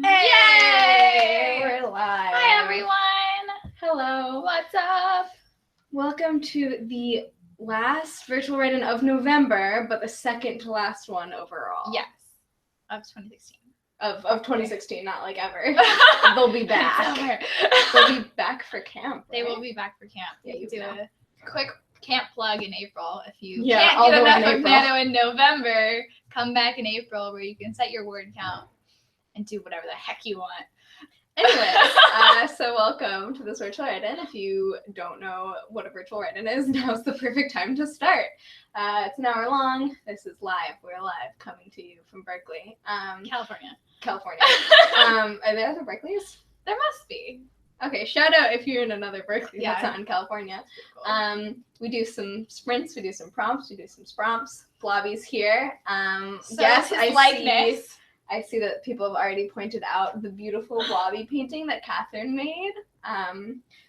Yay! We're live. Hi, everyone. Hello. What's up? Welcome to the last virtual write-in of November, but the second to last one overall. Yes, of 2016. Of 2016, not like ever. They'll be back. They'll be back for camp. Right? They will be back for camp. Yeah, You you do know. a quick camp plug in April. If you Yeah, can't all get the way enough in of April. Nano in November, come back in April where you can set your word count and do whatever the heck you want. Anyways, so welcome to this virtual write-in. If you don't know what a virtual write-in is, now's the perfect time to start. It's an hour long. This is live. We're live, coming to you from Berkeley, California. Are there other Berkeleys? There must be. Okay, shout out if you're in another Berkeley Yeah. that's not in California. Cool. We do some sprints, we do some prompts, we do some spromps. Blobby's here. So Yes, his I likeness. I see that people have already pointed out the beautiful Blobby painting that Catherine made.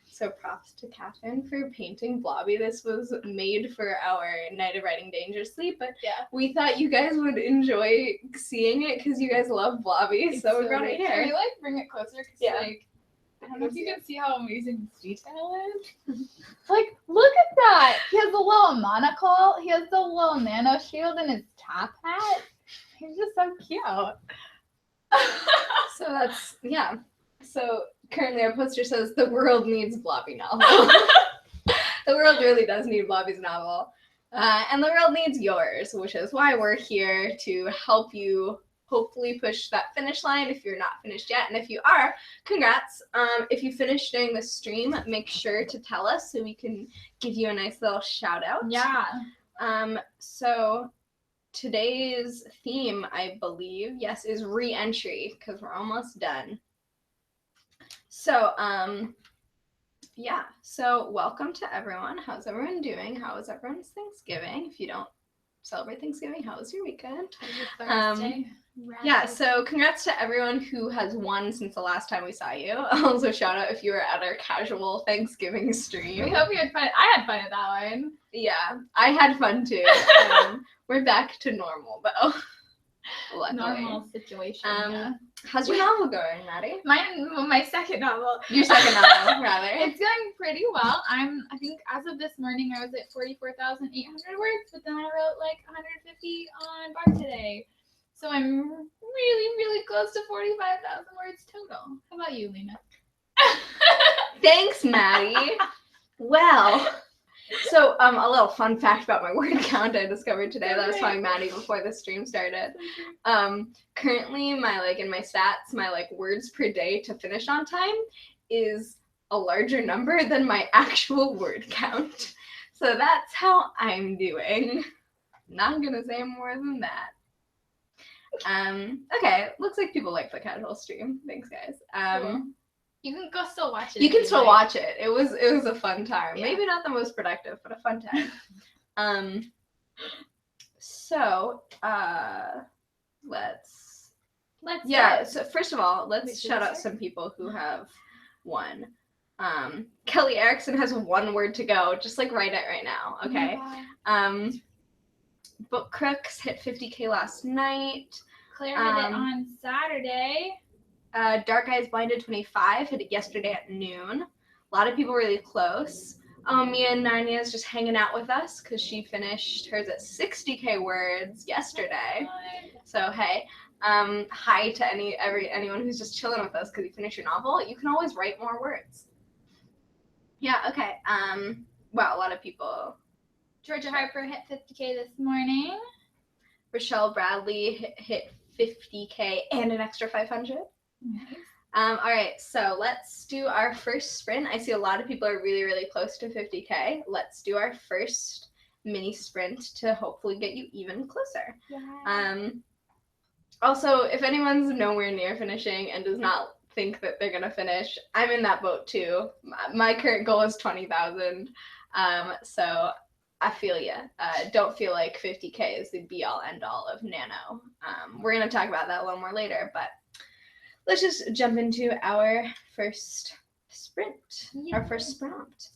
So props to Catherine for painting Blobby. This was made for our Night of Writing Dangerously, but Yeah. we thought you guys would enjoy seeing it because you guys love Blobby, so we brought it Can here. we bring it closer? 'Cause, Yeah. I don't know if you can see how amazing this detail is. Look at that. He has a little monocle. He has the little nano shield in his top hat. He's just so cute. So that's, yeah. So currently our poster says, the world needs Blobby novel. The world really does need Blobby's novel. And the world needs yours, which is why we're here to help you hopefully push that finish line if you're not finished yet. And if you are, congrats. If you finish during the stream, make sure to tell us so we can give you a nice little shout out. Yeah. So today's theme, I believe, yes, is re-entry because we're almost done. So, yeah, so welcome to everyone. How's everyone doing? How was everyone's Thanksgiving? If you don't celebrate Thanksgiving, how was your weekend? Yeah, so congrats to everyone who has won since the last time we saw you. Also, shout out if you were at our casual Thanksgiving stream. We hope you had fun. I had fun at that one. Yeah, I had fun too. We're back to normal though. Luckily. Normal situation. Yeah. How's your novel going, Maddie? My second novel. Your second novel, rather. It's going pretty well. I think as of this morning, I was at 44,800 words, but then I wrote like 150 on bar today. So I'm really, really close to 45,000 words total. How about you, Lena? Thanks, Maddie. Well, so a little fun fact about my word count I discovered today that I was telling Maddie before the stream started. Currently, in my stats, my words per day to finish on time is a larger number than my actual word count. So that's how I'm doing. Not gonna say more than that. Okay, looks like people like the casual stream. Thanks, guys. Cool. You can go still watch it. You can still watch it. It was a fun time. Yeah. Maybe not the most productive, but a fun time. So let's start. So first of all, let's shout out some people who have won. Kelly Erickson has one word to go. Just write it right now, okay? Book Crooks hit 50K last night. Claire did it on Saturday. Dark Eyes Blinded 25 hit it yesterday at noon. A lot of people really close. Mia Narnia is just hanging out with us because she finished hers at 60K words yesterday. So hey, hi to anyone who's just chilling with us because you finished your novel. You can always write more words. Yeah. Okay. Wow, a lot of people. Georgia Harper hit 50K this morning. Rochelle Bradley hit 50K and an extra 500. Nice. All right, so let's do our first sprint. I see a lot of people are really, really close to 50K. Let's do our first mini sprint to hopefully get you even closer. Yeah. Also, if anyone's nowhere near finishing and does not think that they're gonna finish, I'm in that boat too. My current goal is 20,000. So I feel ya. Don't feel like 50K is the be-all, end-all of Nano. We're going to talk about that a little more later, but let's just jump into our first sprint, our first prompt.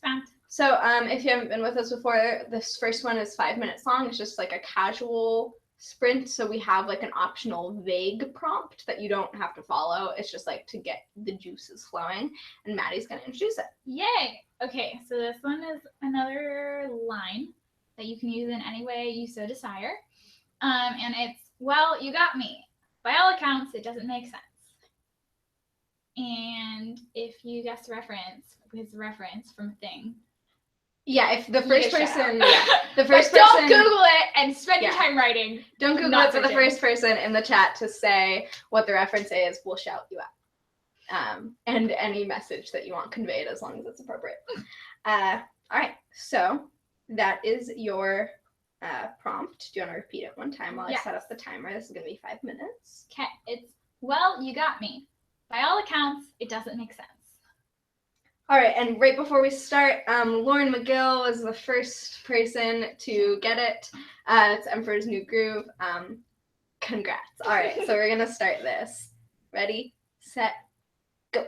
So if you haven't been with us before, this first one is 5 minutes long. It's just a casual sprint, so we have like an optional vague prompt that you don't have to follow. It's just like to get the juices flowing, and Maddie's gonna introduce it. Yay! Okay, so this one is another line that you can use in any way you so desire. And it's, well, you got me. By all accounts, it doesn't make sense. And if you guess the reference, it's a reference from a thing. Yeah, if the first person, the first person. Don't Google it and spend your time writing. Don't Google it, but the first person in the chat to say what the reference is, we'll shout you out. And any message that you want conveyed, as long as it's appropriate. All right, so that is your prompt. Do you want to repeat it one time while I set up the timer? This is going to be 5 minutes. Okay, it's, well, you got me. By all accounts, it doesn't make sense. All right, and right before we start, Lauren MacGill was the first person to get it. It's Emperor's New Groove. Congrats. All right, so we're going to start this. Ready, set, go.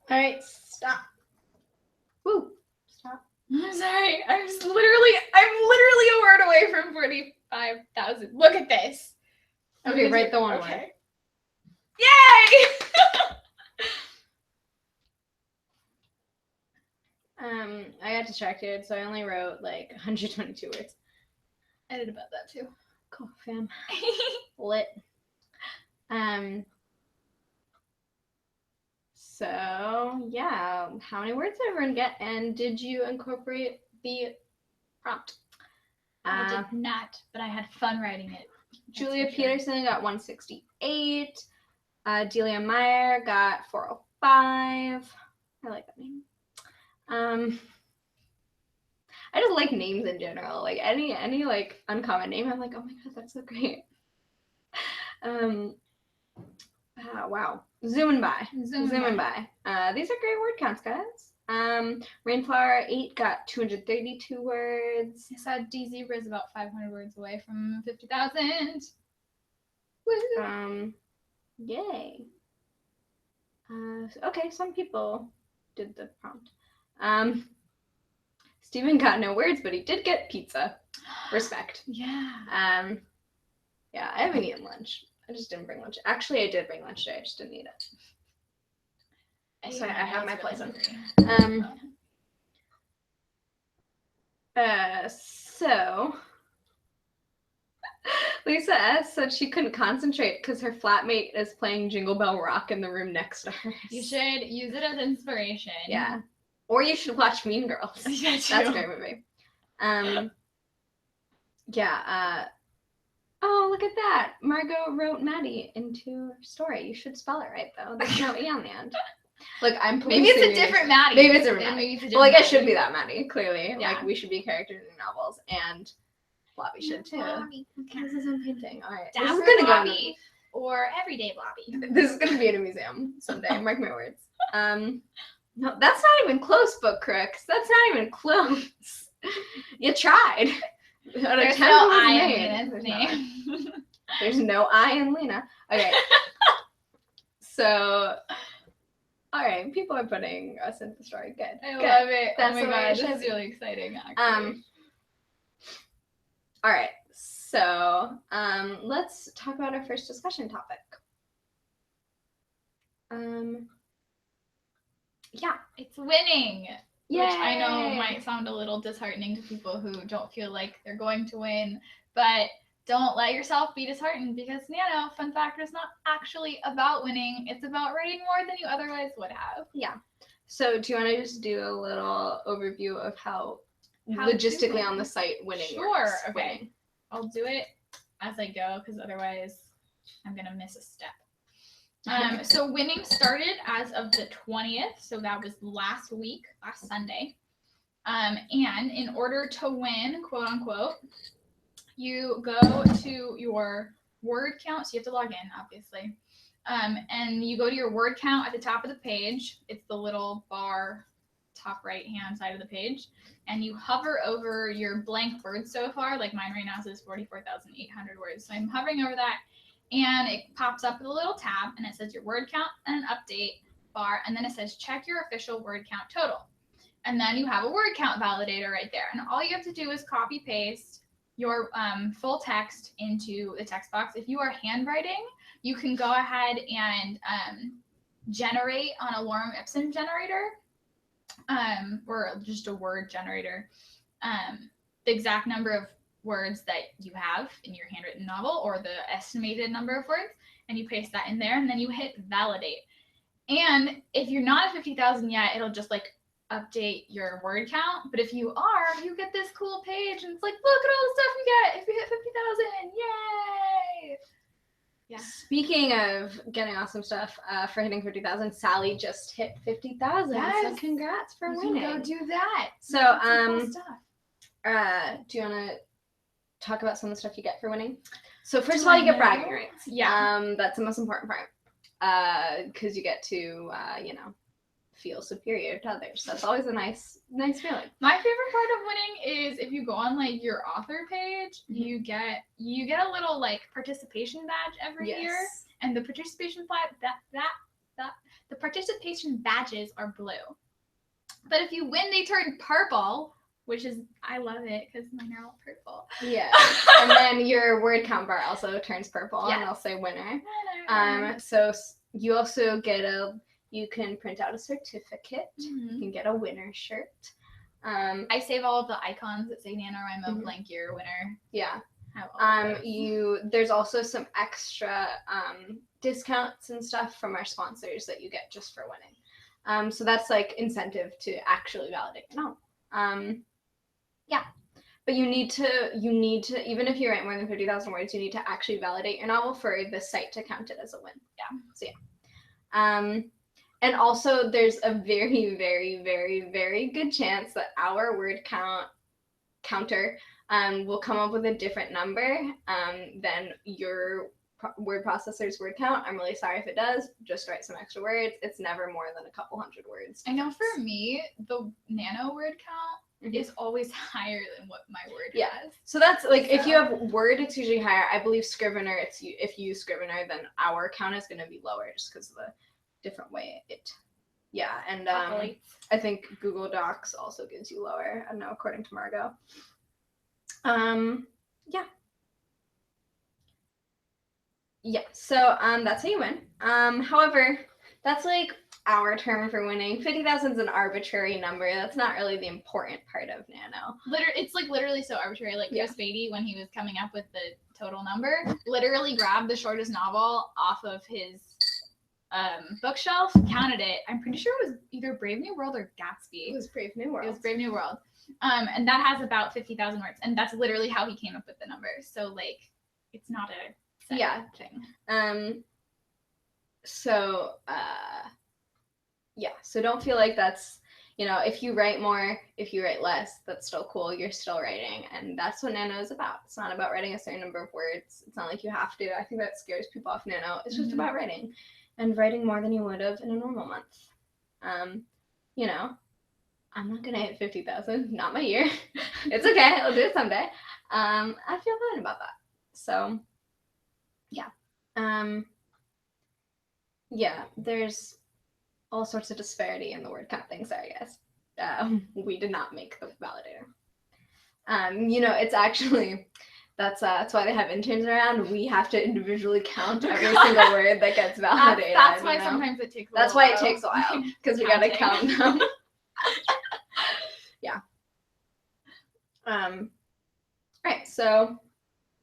All right, stop. Woo. Stop. I'm sorry. I'm literally a word away from 45,000. Look at this. Okay, write the one word. Okay. Yay! I got distracted, so I only wrote like 122 words. I did about that too. Cool, fam. Lit. So yeah, how many words did everyone get, and did you incorporate the prompt? I did not, but I had fun writing it. Julia Peterson got 168. Delia Meyer got 405. I like that name. I just like names in general. Like any like uncommon name, I'm like, oh my god, that's so great. Wow. Zooming by. These are great word counts, guys. Rainflower 8 got 232 words. I saw DZ was about 500 words away from 50,000. Yay. Okay, some people did the prompt. Steven got no words, but he did get pizza. Respect. Yeah. Yeah, I haven't eaten lunch. I just didn't bring lunch. Actually, I did bring lunch today. I just didn't eat it. So I have my poison. So Lisa S said she couldn't concentrate because her flatmate is playing Jingle Bell Rock in the room next to her. You should use it as inspiration. Yeah. Or you should watch Mean Girls. Yeah, that's a great movie. Yeah. Oh, look at that. Margot wrote Maddie into her story. You should spell it right, though. There's no E on the end. Look, I'm policing. Maybe it's a different Maddie. Maybe it's a different Maddie. Well, like, I should be that Maddie, clearly. Yeah. Like, we should be characters in novels, and Blobby should, too. Blobby. Okay, this is a painting. All right. Dapper this is going to go Blobby or everyday Blobby. This is going to be in a museum someday. Mark my words. No, that's not even close, Book Crooks. That's not even close. You tried. There's no I in Lena's name. There's no I in Lena. Okay. So, all right, people are putting us in the story. Good. I love it. That's oh my god, this that's really exciting. Actually. All right. So, let's talk about our first discussion topic. Yeah, it's winning. Yay! Which I know might sound a little disheartening to people who don't feel like they're going to win, but don't let yourself be disheartened because Nano, fun fact, is not actually about winning. It's about writing more than you otherwise would have. Yeah. So do you want to just do a little overview of how logistically on the site winning works? Sure. Okay. Winning. I'll do it as I go because otherwise I'm going to miss a step. So winning started as of the 20th, so that was last Sunday. And in order to win, quote unquote, you go to your word count. So you have to log in, obviously. And you go to your word count at the top of the page. It's the little bar, top right-hand side of the page. And you hover over your blank words so far. Like mine right now says 44,800 words. So I'm hovering over that. And it pops up with a little tab, and it says your word count and an update bar. And then it says check your official word count total. And then you have a word count validator right there. And all you have to do is copy paste your full text into the text box. If you are handwriting, you can go ahead and generate on a lorem ipsum generator or just a word generator the exact number of words that you have in your handwritten novel or the estimated number of words, and you paste that in there, and then you hit validate. And if you're not at 50,000 yet, it'll just like update your word count. But if you are, you get this cool page, and it's like, look at all the stuff you get if you hit 50,000. Yay! Yeah. Speaking of getting awesome stuff, for hitting 50,000, Sally just hit 50,000. Yes. So congrats for winning. Go do that. So cool stuff. Do you want to talk about some of the stuff you get for winning? So first of all, you get bragging rights. Yeah. That's the most important part. Because you get to, feel superior to others. That's always a nice feeling. My favorite part of winning is if you go on like your author page, you get a little like participation badge every year, and the participation badge The participation badges are blue. But if you win, they turn purple, which is, I love it because mine are all purple. Yeah. And then your word count bar also turns purple, and I'll say winner. So you also get you can print out a certificate. Mm-hmm. You can get a winner shirt. I save all of the icons that say NaNoWriMo blank year winner. Yeah. There's also some extra discounts and stuff from our sponsors that you get just for winning. So that's like incentive to actually validate your novel. Yeah. But you need to, even if you write more than 50,000 words, you need to actually validate your novel for the site to count it as a win. Yeah. So yeah. And also there's a very, very, very, very good chance that our word counter will come up with a different number than your word processor's word count. I'm really sorry if it does. Just write some extra words. It's never more than a couple hundred words. I know for me, the nano word count is always higher than what my word has. So that's like, if you have word, it's usually higher. I believe Scrivener, if you use Scrivener, then our count is going to be lower just because of the different way it, and I think Google Docs also gives you lower. I don't know, according to Margot. So that's how you win. However, that's like our term for winning. 50,000 is an arbitrary number. That's not really the important part of Nano. It's like literally so arbitrary. Like Chris Beatty, when he was coming up with the total number, literally grabbed the shortest novel off of his bookshelf, counted it. I'm pretty sure it was either Brave New World or Gatsby. It was Brave New World. It was Brave New World. And that has about 50,000 words, and that's literally how he came up with the number. So like, it's not a thing. So don't feel like that's, if you write more, if you write less, that's still cool. You're still writing, and that's what Nano is about. It's not about writing a certain number of words. It's not like you have to. I think that scares people off Nano. It's just about writing, and writing more than you would have in a normal month. I'm not gonna hit 50,000, not my year. It's okay, I'll do it someday. I feel fine about that. So, there's all sorts of disparity in the word count thing. Sorry, guys. We did not make the validator. It's actually, that's why they have interns around. We have to individually count every single word that gets validated. That's why sometimes it takes a while. That's why it takes a while, because we gotta count them. Right, so,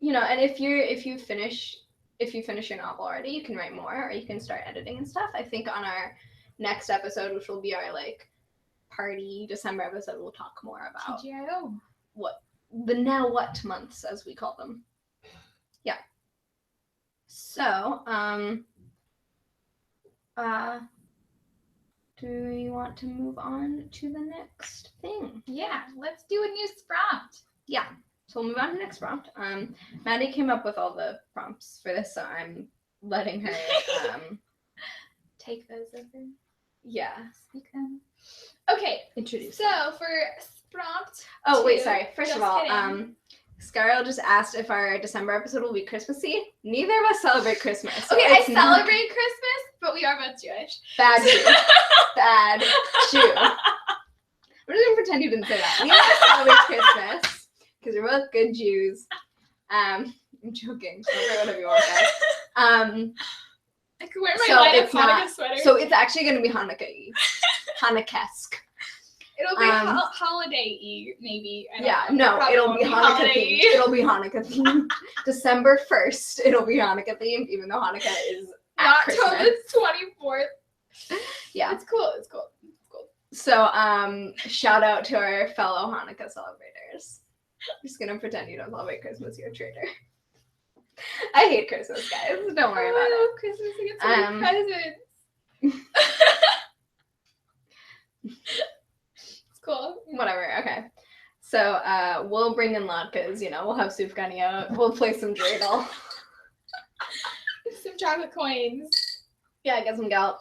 and if you finish your novel already, you can write more, or you can start editing and stuff. I think on our next episode, which will be our like party December episode, we'll talk more about TGIO. What the now what months, as we call them. Yeah. So, do you want to move on to the next thing? Yeah, let's do a new prompt. Yeah. So we'll move on to the next prompt. Maddie came up with all the prompts for this, so I'm letting her take those over. Yeah. Speak them. Okay. Introduce. So for prompt. Oh wait, sorry. First of all, Scarlett just asked if our December episode will be Christmassy. Neither of us celebrate Christmas. So okay, I celebrate Christmas, but we are both Jewish. Bad Jew. Bad Jew. I'm just gonna pretend you didn't say that. Neither of us celebrate Christmas because we're both good Jews. I'm joking. Celebrate whatever you want, guys. I could wear my light up Hanukkah sweater. So it's actually gonna be Hanukkah-y. Hanukkah-esque. It'll be holiday-y, maybe. It'll be Hanukkah themed. It'll be Hanukkah themed. December 1st, it'll be Hanukkah themed, even though Hanukkah is not till the 24th. Yeah. It's cool. So, shout out to our fellow Hanukkah celebrators. I'm just gonna pretend you don't celebrate Christmas, you're a traitor. I hate Christmas, guys. Don't worry about it. Christmas, I get so many presents. It's cool. Whatever, okay. So, we'll bring in latkes, we'll have sufganiyot, we'll play some dreidel. Some chocolate coins. Yeah, get some gelt,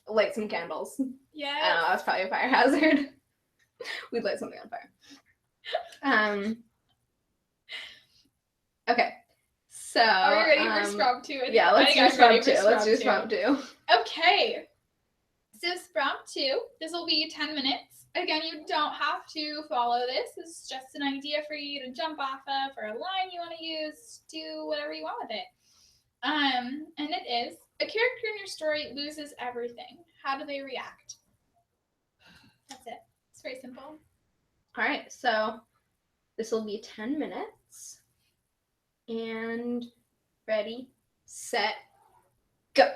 light some candles. Yeah. I don't know, that's probably a fire hazard. We'd light something on fire. Okay. So Are we ready for Sprompt 2? Yeah, let's do Sprompt 2. Let's do Sprompt 2. Okay. So Sprompt 2, this will be 10 minutes. Again, you don't have to follow this. This is just an idea for you to jump off of, or a line you want to use, do whatever you want with it. And it is, a character in your story loses everything. How do they react? That's it. It's very simple. All right, so this will be 10 minutes. And ready, set, go.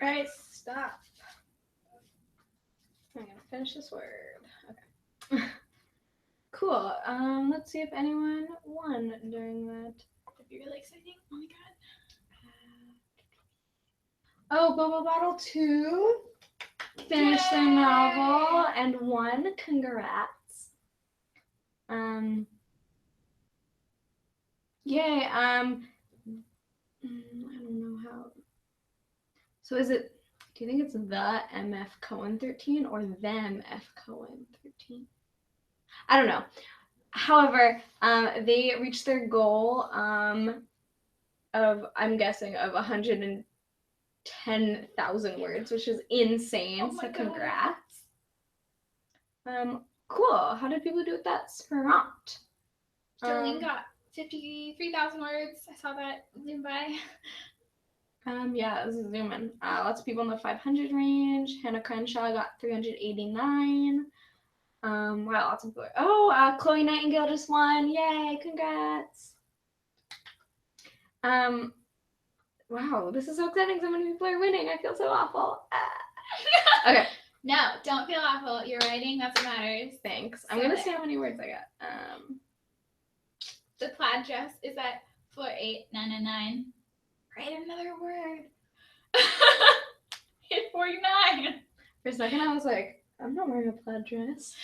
Alright, stop. I'm gonna finish this word. Okay. Cool. Let's see if anyone won during that. That'd be really exciting. Oh my god. Oh, Bubble Bottle 2 finished their novel and won. Congrats. Yay. I don't know how. So is it, do you think it's the MF Cohen 13 or them F Cohen 13? I don't know. However, they reached their goal of, I'm guessing, of 110,000 words, which is insane. Oh my so God. congrats. Cool. How did people do with that prompt? Sterling got 53,000 words. I saw that zoom by. Yeah, this is zooming. Lots of people in the 500 range. Hannah Crenshaw got 389. Wow, lots of people. Oh, Chloe Nightingale just won. Yay, congrats. Wow, this is so exciting. So many people are winning. I feel so awful. Okay. No, don't feel awful. You're writing. That's what matters. Thanks. I'm gonna see how many words I got. The plaid dress is at 4899. Write another word. Hit 49. For a second, I was like, I'm not wearing a plaid dress.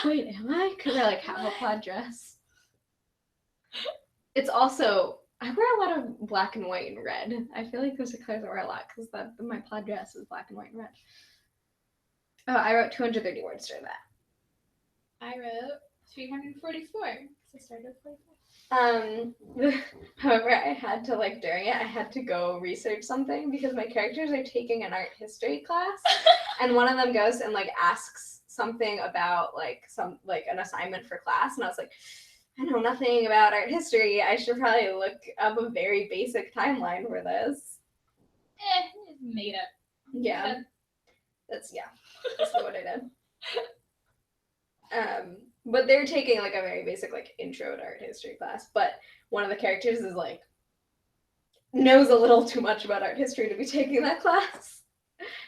Wait, am I? Because I like have a plaid dress. It's also, I wear a lot of black and white and red. I feel like those are colors I wear a lot because my plaid dress is black and white and red. Oh, I wrote 230 words during that. I wrote 344. So I started with 44. However, I had to, like, during it, I had to go research something because my characters are taking an art history class, and one of them goes and, like, asks something about, like, an assignment for class, and I was like, I know nothing about art history. I should probably look up a very basic timeline for this. It's made up. Yeah. That's what I did. But they're taking, like, a very basic, like, intro to art history class. But one of the characters is, like, knows a little too much about art history to be taking that class.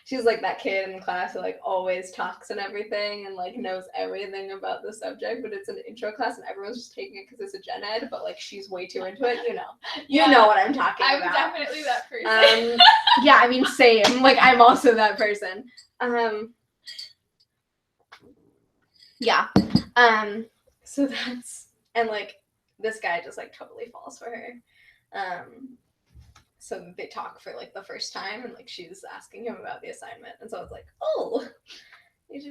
She's, like, that kid in class who, like, always talks and everything and, like, knows everything about the subject. But it's an intro class and everyone's just taking it because it's a gen ed. But, like, she's way too into it, you know. You know what I'm talking about. I'm definitely that person. Yeah, I mean, same. Like, I'm also that person. Yeah. So that's, and like this guy just like totally falls for her. So they talk for like the first time and like she's asking him about the assignment. And so it's like, oh, yay.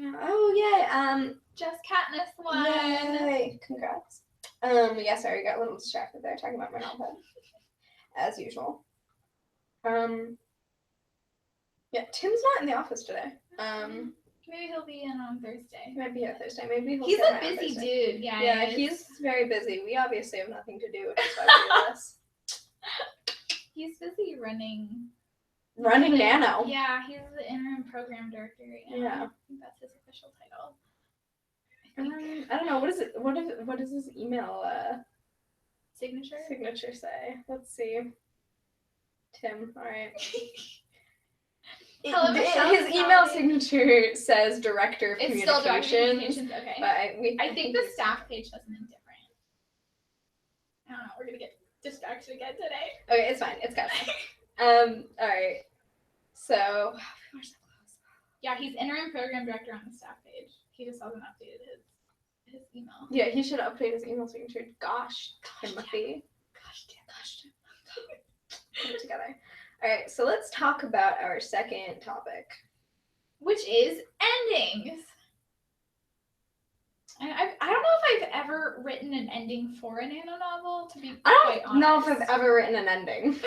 Just Katniss won. Yay. Congrats. Yeah, sorry, I got a little distracted there talking about my notepad. As usual. Yeah, Tim's not in the office today. Maybe he'll be in on Thursday. He might be here Thursday. Maybe He's a busy dude. Yeah, he's very busy. We obviously have nothing to do, which is why we do this. He's busy running Nano. Yeah, he's the interim program director right now. Yeah. I think that's his official title. I don't know. What is his email Signature say? Let's see. Tim. All right. Hello, His email signature says Director of It's Communications. still Director of Communications, okay. But I think the staff page has something different. I don't know, we're gonna get distracted again today. Okay, it's fine. It's fine. Alright. So yeah, he's interim program director on the staff page. He just hasn't updated his email. Yeah, he should update his email signature. Gosh, Timothy. Gosh. Put it together. Alright, so let's talk about our second topic. Which is endings. I don't know if I've ever written an ending for a Nano novel, to be quite honest. I don't know if I've ever written an ending.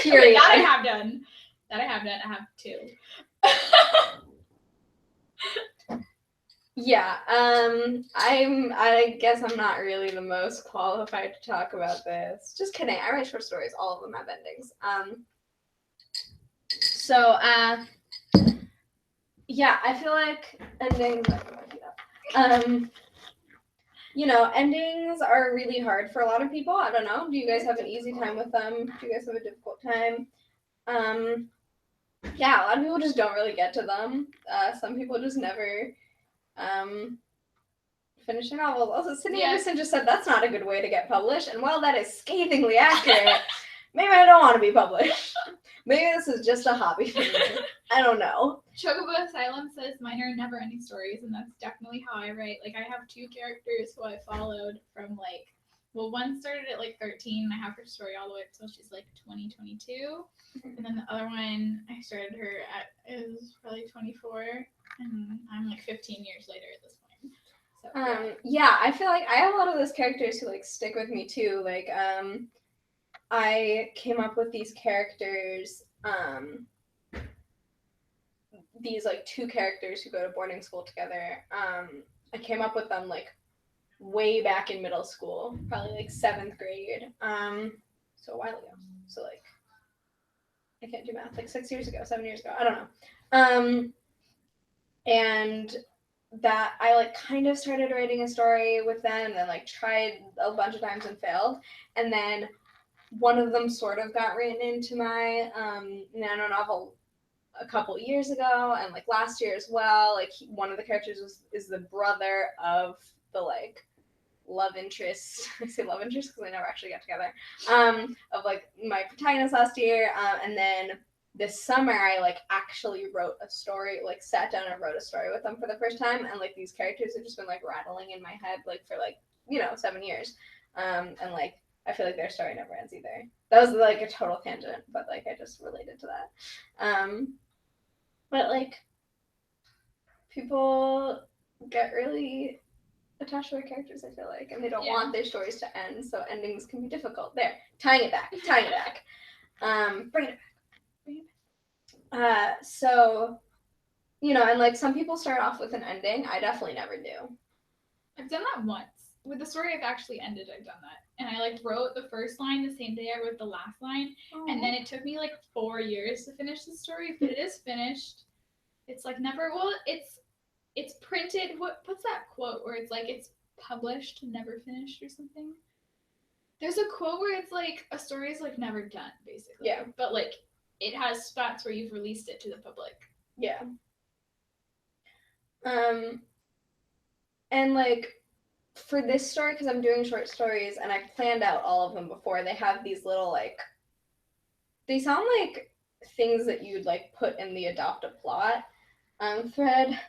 Period. That I have done. I have two. Yeah, I guess I'm not really the most qualified to talk about this. Just kidding. I write short stories. All of them have endings. Yeah, I feel like endings. Endings are really hard for a lot of people. I don't know. Do you guys have an easy time with them? Do you guys have a difficult time? Yeah, a lot of people just don't really get to them. Some people just never finish their novels. Also, Sydney Anderson just said that's not a good way to get published, and while that is scathingly accurate, maybe I don't want to be published. Maybe this is just a hobby for me. I don't know. Chocobo Asylum says mine are never-ending stories, and that's definitely how I write. Like, I have two characters who I followed from, like, well, one started at, like, 13, and I have her story all the way up until she's, like, 2022. And then the other one, I started her at, is probably 24, and I'm, like, 15 years later at this point. So, yeah, I feel like I have a lot of those characters who, like, stick with me, too. Like, I came up with these characters, these, like, two characters who go to boarding school together. I came up with them, like, way back in middle school, probably, like, 7th grade. So a while ago. So, like, I can't do math, like 7 years ago, I don't know. And that I like kind of started writing a story with them and like tried a bunch of times and failed. And then one of them sort of got written into my nano novel a couple years ago and like last year as well. Like one of the characters is the brother of the like love interest. I say love interest because they never actually get together. Of like my protagonist last year, and then this summer I like actually wrote a story, like sat down and wrote a story with them for the first time, and like these characters have just been like rattling in my head like for like 7 years, and like I feel like their story never ends either. That was like a total tangent, but like I just related to that. But like people get really attached to their characters, I feel like, and they don't want their stories to end, so endings can be difficult. There, tying it back. Bring it back. So, and like some people start off with an ending. I definitely never do. I've done that once. With the story I've actually ended, I've done that. And I like wrote the first line the same day I wrote the last line. Aww. And then it took me like 4 years to finish the story, but it is finished. It's like never, well, it's printed. What's that quote where it's like it's published, never finished or something? There's a quote where it's like a story is like never done, basically. Yeah. But like it has spots where you've released it to the public. Yeah. And like for this story, because I'm doing short stories and I've planned out all of them before, they have these little like, they sound like things that you'd like put in the adopt a plot thread.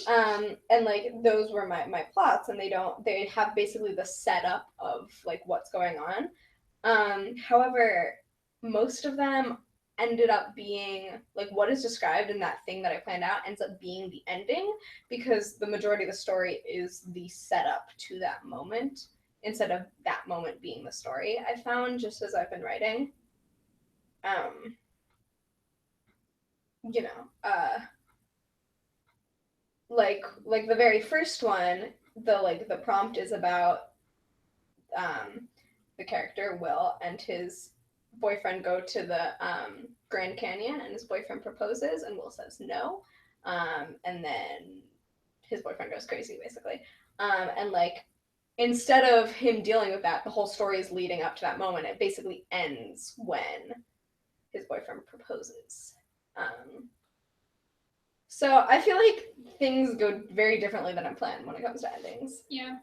And like those were my plots, and they have basically the setup of like what's going on. However, most of them ended up being like what is described in that thing that I planned out ends up being the ending, because the majority of the story is the setup to that moment instead of that moment being the story. I found just as I've been writing. Like the very first one, the prompt is about the character Will and his boyfriend go to the Grand Canyon, and his boyfriend proposes and Will says no, and then his boyfriend goes crazy basically, and like instead of him dealing with that, the whole story is leading up to that moment. It basically ends when his boyfriend proposes. So I feel like things go very differently than I planned when it comes to endings. Yeah.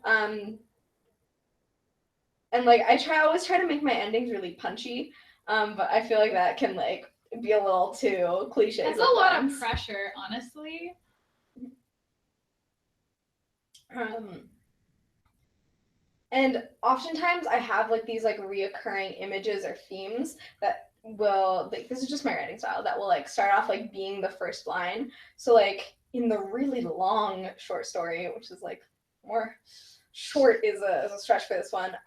And like I always try to make my endings really punchy, but I feel like that can like be a little too cliche. That's a lot of pressure, honestly. And oftentimes I have like these like reoccurring images or themes that will like, this is just my writing style, that will like start off like being the first line. So like in the really long short story, which is like more short is a stretch for this one,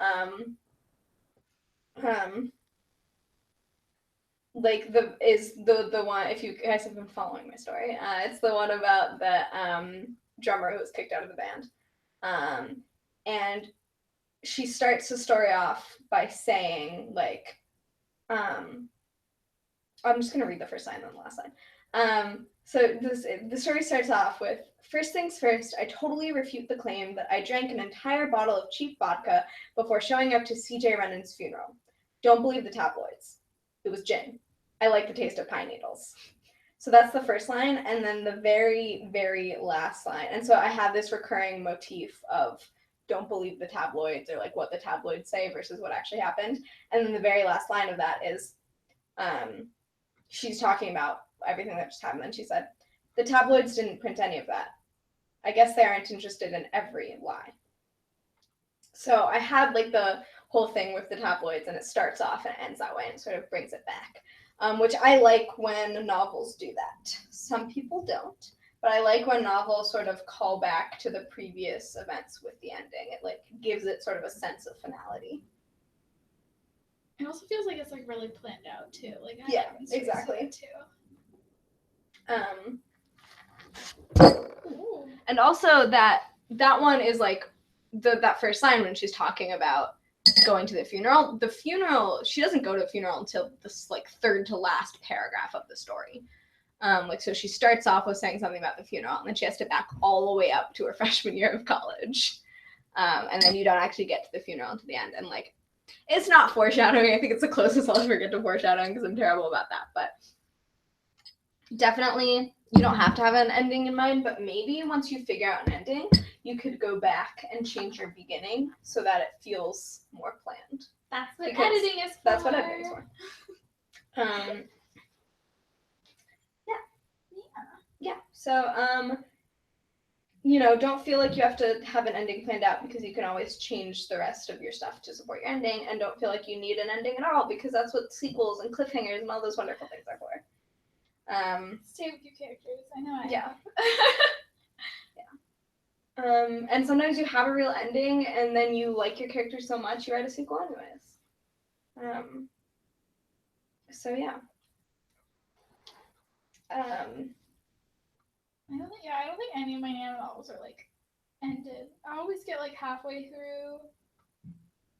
like the one, if you guys have been following my story, it's the one about the drummer who was kicked out of the band, and she starts the story off by saying like, I'm just gonna read the first line and the last line. So the story starts off with, first things first, I totally refute the claim that I drank an entire bottle of cheap vodka before showing up to CJ Rennan's funeral. Don't believe the tabloids. It was gin. I like the taste of pine needles. So that's the first line, and then the very, very last line. And so I have this recurring motif of don't believe the tabloids, or like what the tabloids say versus what actually happened. And then the very last line of that is she's talking about everything that just happened, and she said, the tabloids didn't print any of that. I guess they aren't interested in every lie. So I had like the whole thing with the tabloids, and it starts off and it ends that way, and sort of brings it back, which I like when novels do that. Some people don't, but I like when novels sort of call back to the previous events with the ending. It like gives it sort of a sense of finality. It also feels like it's like really planned out too. Like yeah, exactly. Too. And also that one is like that first line when she's talking about going to the funeral. The funeral, she doesn't go to the funeral until this like third to last paragraph of the story. Like, so she starts off with saying something about the funeral, and then she has to back all the way up to her freshman year of college. And then you don't actually get to the funeral until the end. And like, it's not foreshadowing. I think it's the closest I'll ever get to foreshadowing because I'm terrible about that. But definitely, you don't have to have an ending in mind, but maybe once you figure out an ending, you could go back and change your beginning so that it feels more planned. That's what editing is for. That's what editing is for. Yeah. So, don't feel like you have to have an ending planned out, because you can always change the rest of your stuff to support your ending, and don't feel like you need an ending at all, because that's what sequels and cliffhangers and all those wonderful things are for. Stay with your characters. I know. Yeah. Yeah. And sometimes you have a real ending, and then you like your characters so much you write a sequel anyways. So yeah. I don't think any of my Nano novels are like ended. I always get like halfway through.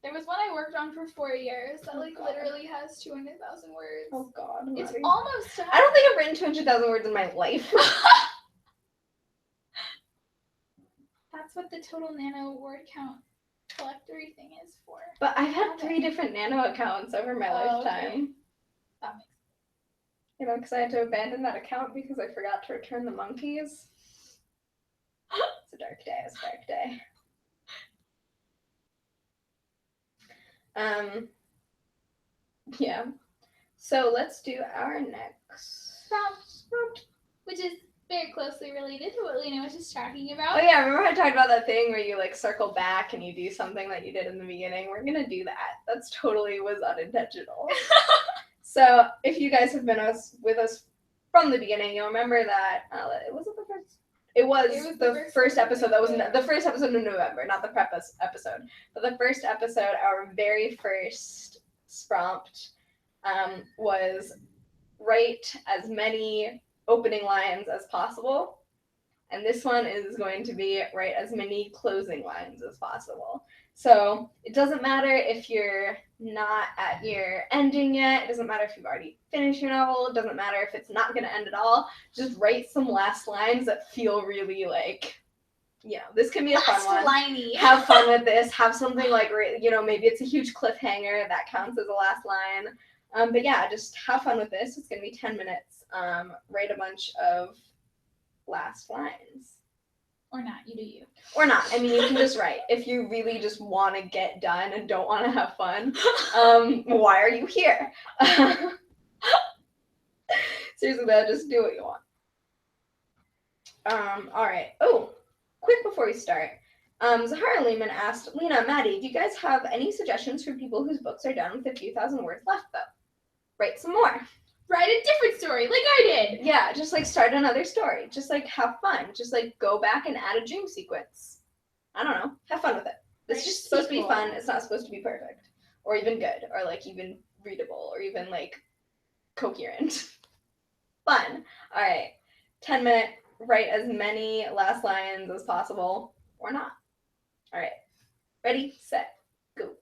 There was one I worked on for 4 years that literally has 200,000 words. Oh God. It's almost done. I don't think I've written 200,000 words in my life. That's what the total Nano word count collectory thing is for. But I've had 3 different Nano accounts over my lifetime. Okay. That makes sense. Because I had to abandon that account because I forgot to return the monkeys. It's a dark day. It's a dark day. Yeah. So let's do our next prompt, which is very closely related to what Lena was just talking about. Oh yeah, remember I talked about that thing where you like circle back and you do something that you did in the beginning? We're gonna do that. That's totally was unintentional. So if you guys have been with us from the beginning, you'll remember that it was the first episode that was the first episode in November, not the prep episode, but the first episode, our very first prompt was write as many opening lines as possible, and this one is going to be write as many closing lines as possible. So it doesn't matter if you're not at your ending yet. It doesn't matter if you've already finished your novel. It doesn't matter if it's not going to end at all. Just write some last lines that feel really like, this can be a fun one. Liney. Have fun with this. Have something like, maybe it's a huge cliffhanger that counts as a last line. But yeah, just have fun with this. It's going to be 10 minutes. Write a bunch of last lines. Or not, you do you. Or not. I mean, you can just write. If you really just want to get done and don't want to have fun, why are you here? Seriously, though, just do what you want. All right. Oh, quick before we start. Zahara Lehman asked, Lena, Maddie, do you guys have any suggestions for people whose books are done with a few thousand words left, though? Write some more. Write a different story, like I did. Yeah, just like start another story. Just like have fun. Just like go back and add a dream sequence. I don't know. Have fun with it. It's just supposed to be fun. It's not supposed to be perfect. Or even good. Or like even readable. Or even like coherent. Fun. Alright. 10-minute. Write as many last lines as possible. Or not. Alright. Ready, set, go.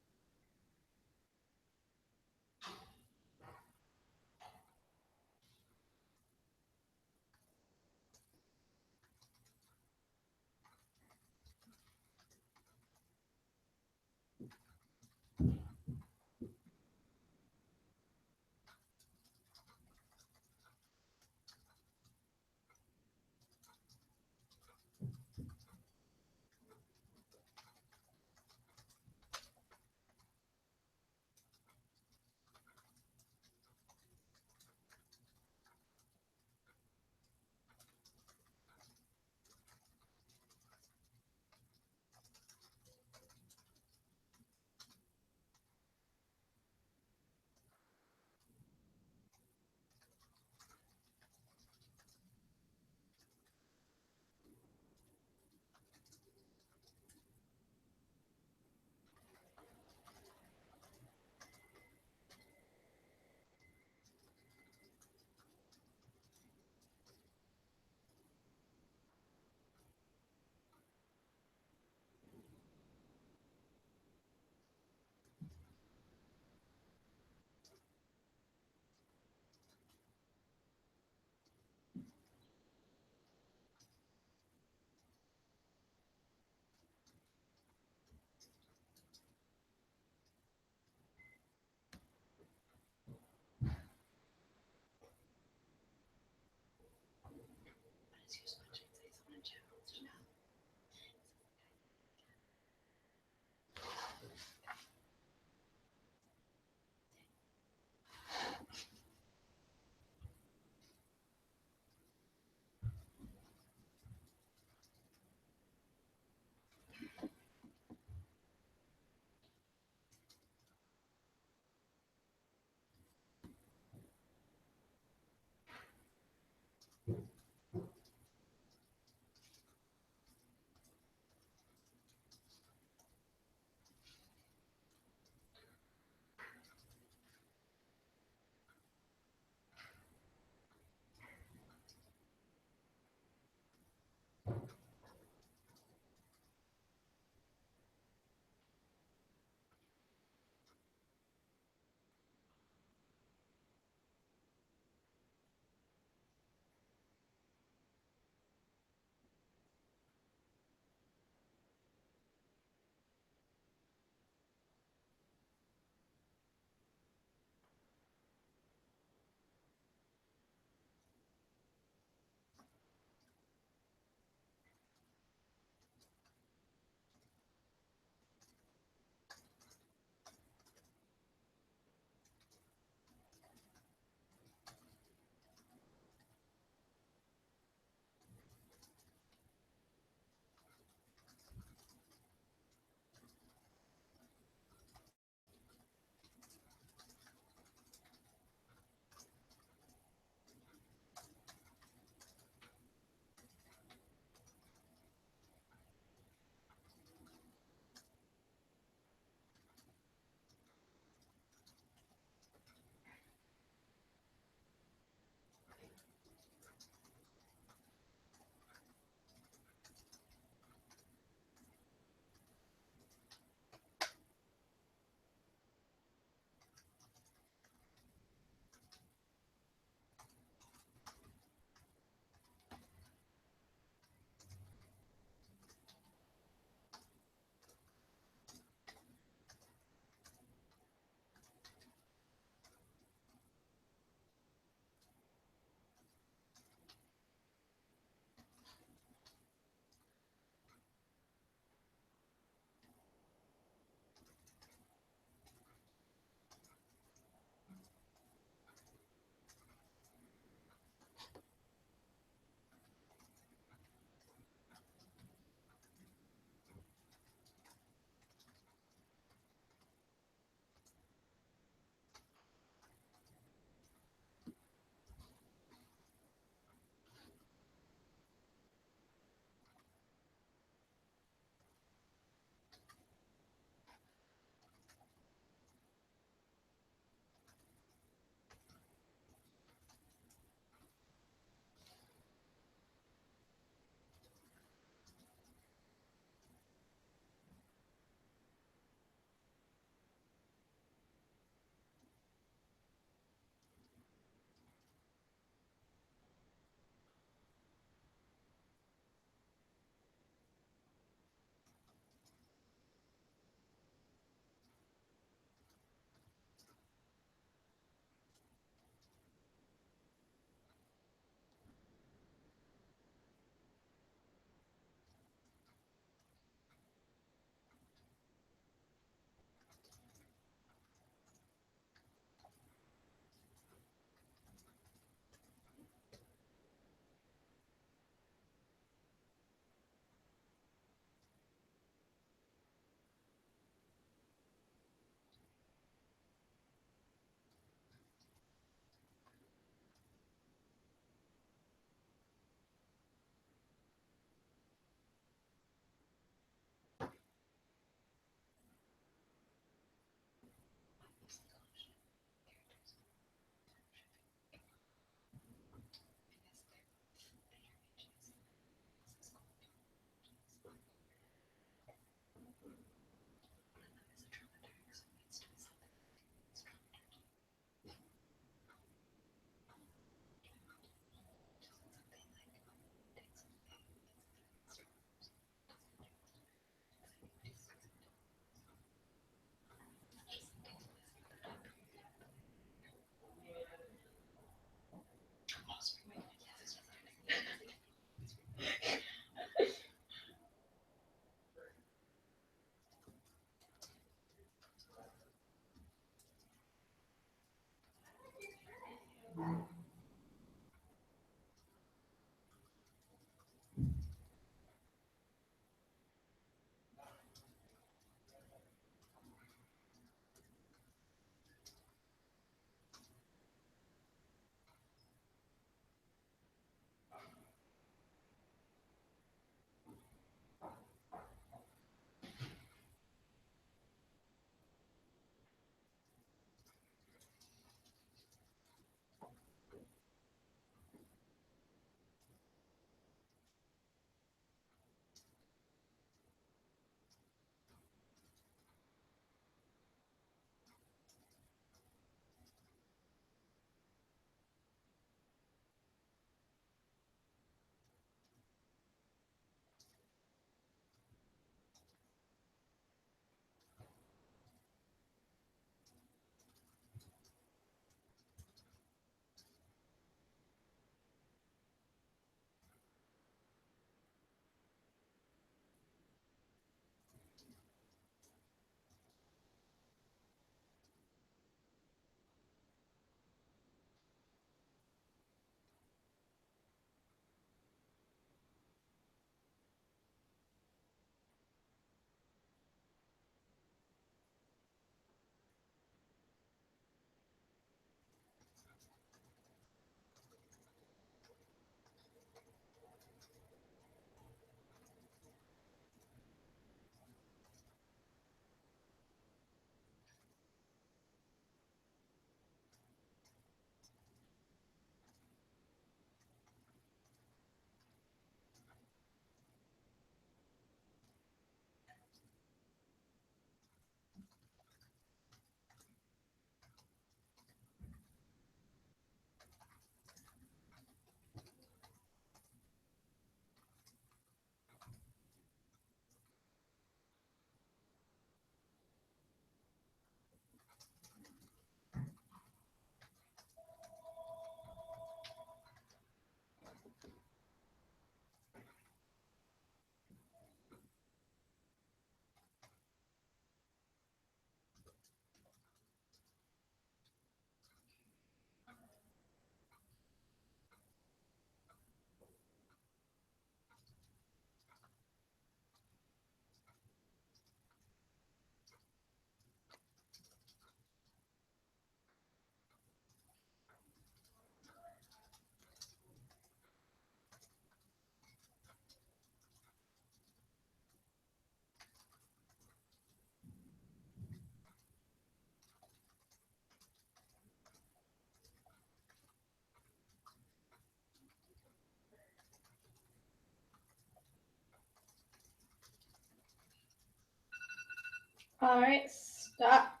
Alright, stop.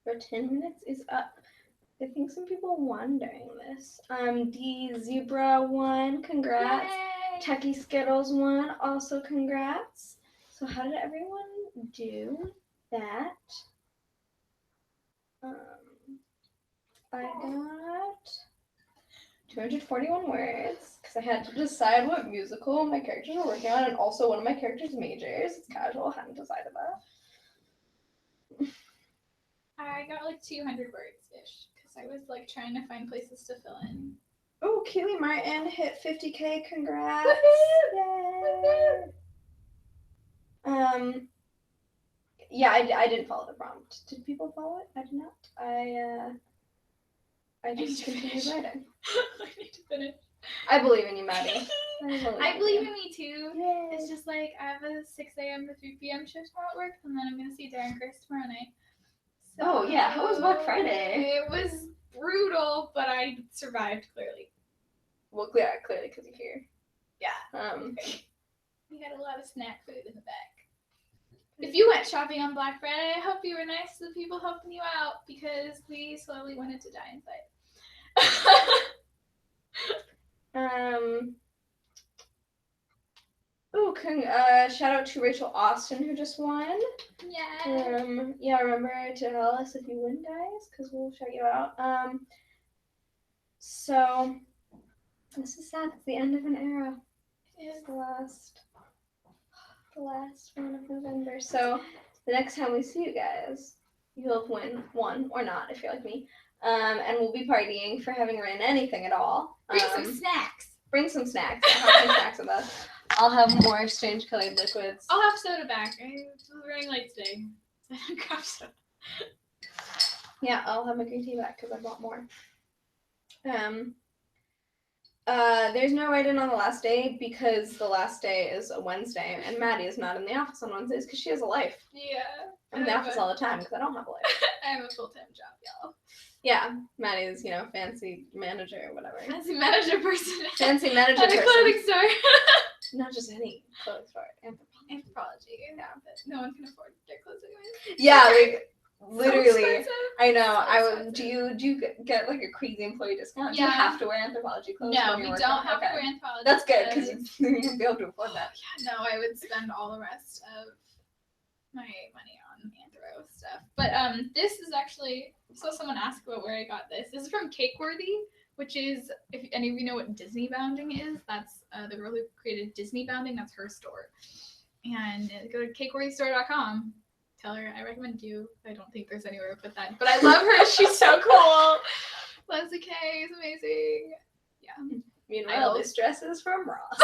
For 10 minutes is up. I think some people are wondering this. D Zebra 1, congrats. Yay! Techie Skittles 1, also congrats. So how did everyone do that? I got 241 words because I had to decide what musical my characters were working on, and also one of my characters' majors. It's casual, hadn't decided that. I got like 200 words ish because I was like trying to find places to fill in. Oh, Keely Martin hit 50K. Congrats! Woohoo! Yay! Yeah, I didn't follow the prompt. Did people follow it? I did not. I just continued writing. I need to finish. I believe in you, Maddie. I believe in me too. Yay. It's just like I have a 6 a.m. to 3 p.m. shift tomorrow at work, and then I'm gonna see Darren Chris tomorrow night. So, Oh yeah, how was Black Friday? It was brutal, but I survived clearly. Well, yeah, clearly because you're here. Yeah. We had a lot of snack food in the back. If you went shopping on Black Friday, I hope you were nice to the people helping you out because we slowly wanted to die inside. Shout out to Rachel Austin who just won. Yeah. Yeah, remember to tell us if you win, guys, because we'll shout you out. So this is sad. It's the end of an era. It is the last one of November. So the next time we see you guys, you'll have won or not if you're like me. And we'll be partying for having written anything at all. Bring some snacks. Bring some snacks. I'll have some snacks with us. I'll have more strange colored liquids. I'll have soda back. I was running late today. I didn't grab soda. Yeah, I'll have my green tea back because I bought more. There's no write-in on the last day because the last day is a Wednesday, and Maddie is not in the office on Wednesdays because she has a life. Yeah. I'm in the office all the time because I don't have a life. I have a full-time job, y'all. Yeah, Maddie's, fancy manager or whatever. Fancy manager person. Fancy manager at a person. clothing store. Not just any clothes store. Anthropology. Yeah, but no one can afford their clothes anyway. Yeah, like literally. So I know. So I would. expensive. Do you get like a crazy employee discount? Do Yeah. you have to wear Anthropology clothes? No, when we you work don't there? have to wear anthropology. That's good because you won't be able to afford that. Yeah, no, I would spend all the rest of my money on anthro stuff. But this is actually, so someone asked about where I got this. This is from Cakeworthy, which is, if any of you know what Disney Bounding is, that's the girl who created Disney Bounding, that's her store. And go to cakeworthystore.com. Tell her I recommend you. I don't think there's anywhere to put that, but I love her. She's so cool. Leslie K is amazing. Yeah. Meanwhile, this dress is from Ross.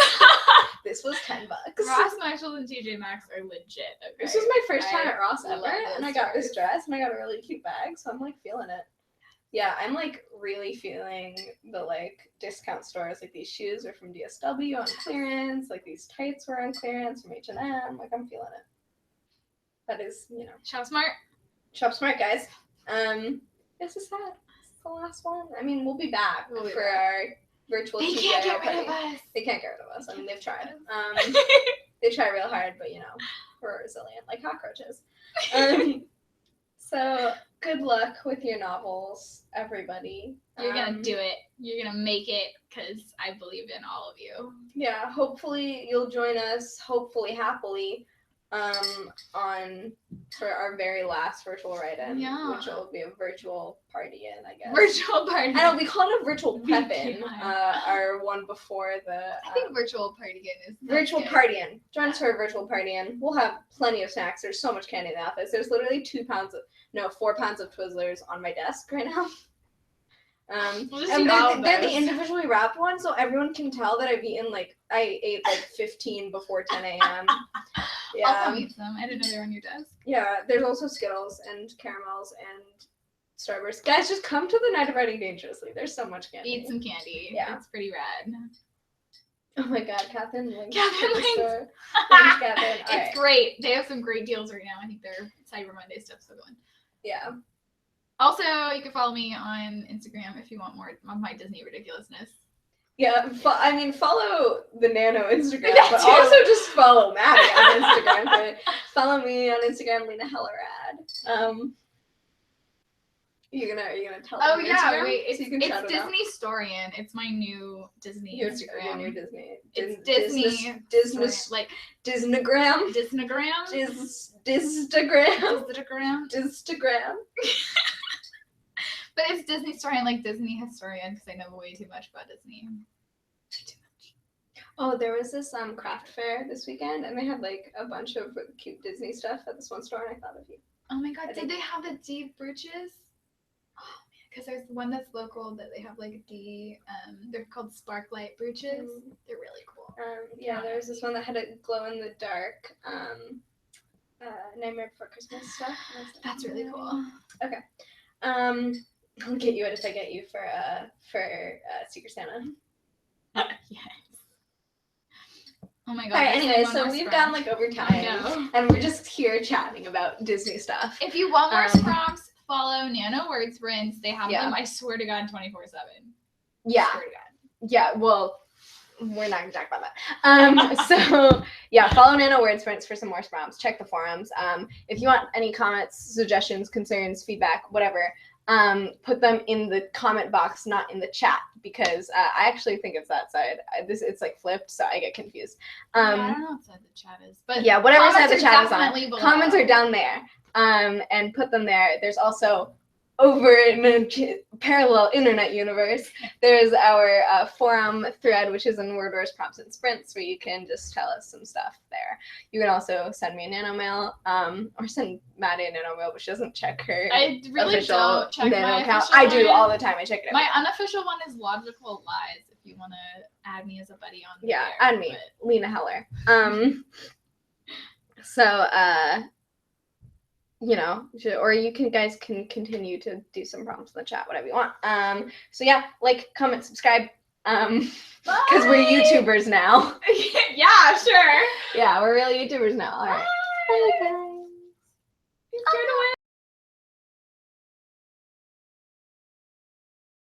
This was $10. Ross, Marshalls, and TJ Maxx are legit. Okay? This was my first time at Ross love ever, those and I got this stores. dress, and I got a really cute bag, so I'm like feeling it. Yeah, I'm like really feeling the like discount stores. Like these shoes are from DSW on clearance. Like these tights were on clearance from H&M. Like I'm feeling it. That is, Shop Smart. shop smart, guys. This is sad. This is the last one. I mean, we'll be back We'll be for back. our virtual They TGIF can't get rid of party. us. They can't get rid of us. I mean, they've tried. They try real hard, but we're resilient like cockroaches. So good luck with your novels, everybody. You're gonna do it. You're gonna make it because I believe in all of you. Yeah, hopefully you'll join us, hopefully happily, for our very last virtual write-in, Yeah. which will be a virtual party-in, I guess. Virtual party. I know, we call it a virtual We prep-in, can. our one before the I think virtual party is virtual good. party-in. Join us for a virtual party-in. We'll have plenty of snacks. There's so much candy in the office. There's literally 4 pounds of Twizzlers on my desk right now. We'll just And eat all of they're the those. individually wrapped ones, so everyone can tell that I ate 15 before 10 a.m. I'll Yeah. come eat some. I didn't know they were on your desk. Yeah, there's also Skittles and caramels and Starburst. Guys, just come to the night of writing dangerously. There's so much candy. Eat some candy. Yeah. It's pretty rad. Oh my god, Catherine linked Catherine to the linked. store. Thanks, Catherine. All It's right. great. They have some great deals right now. I think their Cyber Monday stuff's still going. Yeah. Also, you can follow me on Instagram if you want more of my Disney ridiculousness. Yeah, follow the Nano Instagram, That but too. also just follow Maddie on Instagram. But follow me on Instagram, Lena Hellerad. You're gonna tell Oh them yeah, Instagram, wait, so you can it's shout it out? Disney Storian. It's my new Disney Your Instagram. new Disney. It's Disney. Storian, like Disneygram. Disneygram. Distagram. Disneygram. Distagram. But it's Disney Storian, like Disney historian, because I know way too much about Disney. Too much. Oh, there was this craft fair this weekend, and they had like a bunch of cute Disney stuff at this one store, and I thought of you. Oh my god, I did think- they have the D brooches? Oh man, because there's one that's local that they have like D. They're called Sparklight brooches. They're really cool. Yeah, there was this one that had a glow in the dark Nightmare Before Christmas stuff. and I was like, That's really cool. I'll get you it if I get you for Secret Santa. Yes. Oh my god. All right. there's Anyway, one so more we've scrunch. gone like over I time, know. and we're just here chatting about Disney stuff. If you want more Um, scrumps, follow NaNoWriMo. They have Yeah. them, I swear to God, 24/7. Yeah. Swear to God. Yeah. Well, we're not gonna talk about that. So yeah, follow NaNoWriMo for some more sprouts. Check the forums. If you want any comments, suggestions, concerns, feedback, whatever, put them in the comment box, not in the chat, because I actually think it's that side. It's like flipped, so I get confused. Yeah, I don't know what side the chat is, but Yeah, whatever side comments the are chat is definitely on. below. Comments are down there. And put them there. There's also over parallel internet universe, there's our forum thread, which is in Word Wars Prompts and Sprints, where you can just tell us some stuff there. You can also send me a nano mail, or send Maddie a nano mail, but she doesn't check her I really official don't check nano my account. official I do one. all the time. I check it. My unofficial one is Logical Lies. If you want to add me as a buddy on Yeah, there, add me, Lena Heller. So you know, or you guys can continue to do some prompts in the chat, whatever you want. So yeah, like, comment, subscribe, because we're YouTubers now. Yeah, sure. Yeah, we're real YouTubers now. All right. Bye, guys.